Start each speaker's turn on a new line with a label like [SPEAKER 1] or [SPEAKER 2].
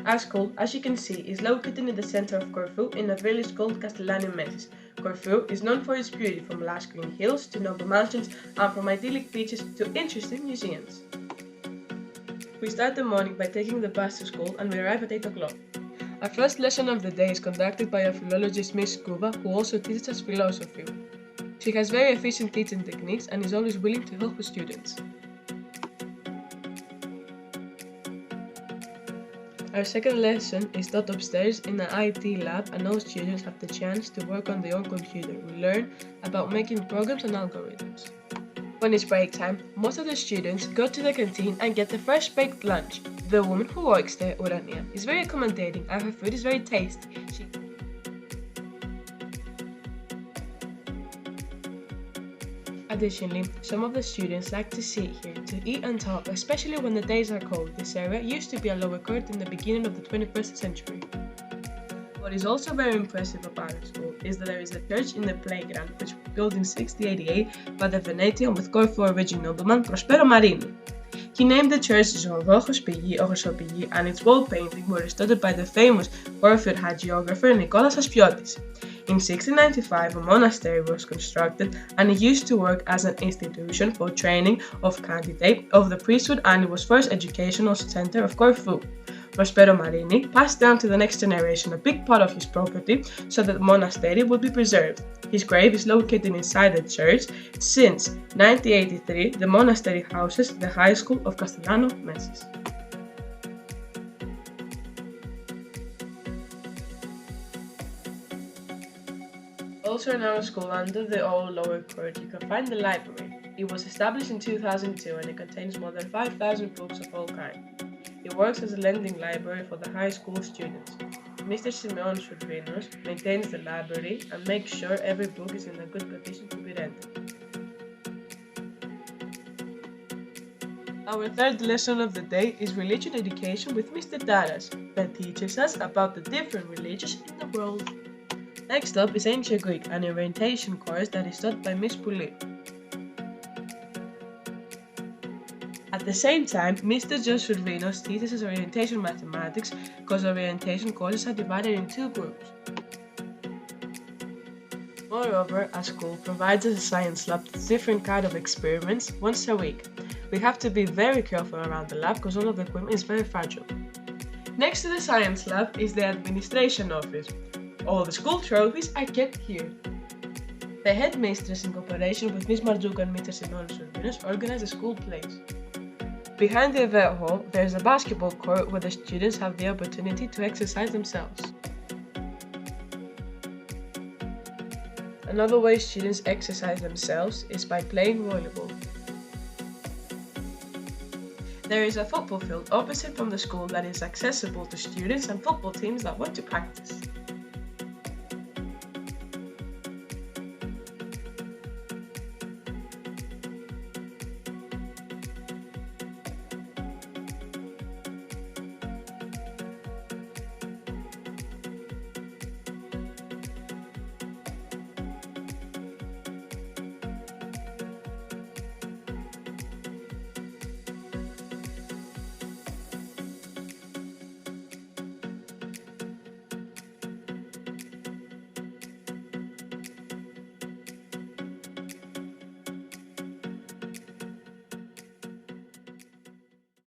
[SPEAKER 1] Our school, as you can see, is located in the center of Corfu in a village called Kastellanoi Mesis. Corfu is known for its beauty, from lush green hills to noble mountains and from idyllic beaches to interesting museums. We start the morning by taking the bus to school and we arrive at 8 o'clock. Our first lesson of the day is conducted by our philologist Miss Kuva, who also teaches us philosophy. She has very efficient teaching techniques and is always willing to help her students. Our second lesson is taught upstairs in an IT lab, and all students have the chance to work on their own computer. We learn about making programs and algorithms. When it's break time, most of the students go to the canteen and get a fresh baked lunch. The woman who works there, Urania, is very accommodating and her food is very tasty. Additionally, some of the students like to sit here to eat and talk, especially when the days are cold. This area used to be a lower court in the beginning of the 21st century. What is also very impressive about our school is that there is a church in the playground, which was built in 1688 by the Venetian with Corfu origin nobleman Prospero Marini. He named the church Zoologos Pigi Ogossopigi, and its wall painting were studied by the famous Corfu hagiographer Nicholas Aspiotis. In 1695, a monastery was constructed and it used to work as an institution for training of candidates of the priesthood, and it was first educational center of Corfu. Prospero Marini passed down to the next generation a big part of his property so that the monastery would be preserved. His grave is located inside the church. Since 1983, the monastery houses the high school of Kastellanoi Mesis. Also in our school, under the old lower court, you can find the library. It was established in 2002 and it contains more than 5,000 books of all kinds. It works as a lending library for the high school students. Mr. Simeon Survinos maintains the library and makes sure every book is in a good condition to be rented. Our third lesson of the day is religion education with Mr. Taras, that teaches us about the different religions in the world. Next up is Ancient Greek, an orientation course that is taught by Miss Pouli. At the same time, Mr. Jos Survinos teaches us orientation mathematics, because orientation courses are divided in two groups. Moreover, our school provides us a science lab with different kinds of experiments once a week. We have to be very careful around the lab because all of the equipment is very fragile. Next to the science lab is the administration office. All the school trophies are kept here. The headmistress, in cooperation with Miss Marzuka and Mr. Simeon Survinos, organize the school plays. Behind the event hall, there is a basketball court where the students have the opportunity to exercise themselves. Another way students exercise themselves is by playing volleyball. There is a football field opposite from the school that is accessible to students and football teams that want to practice.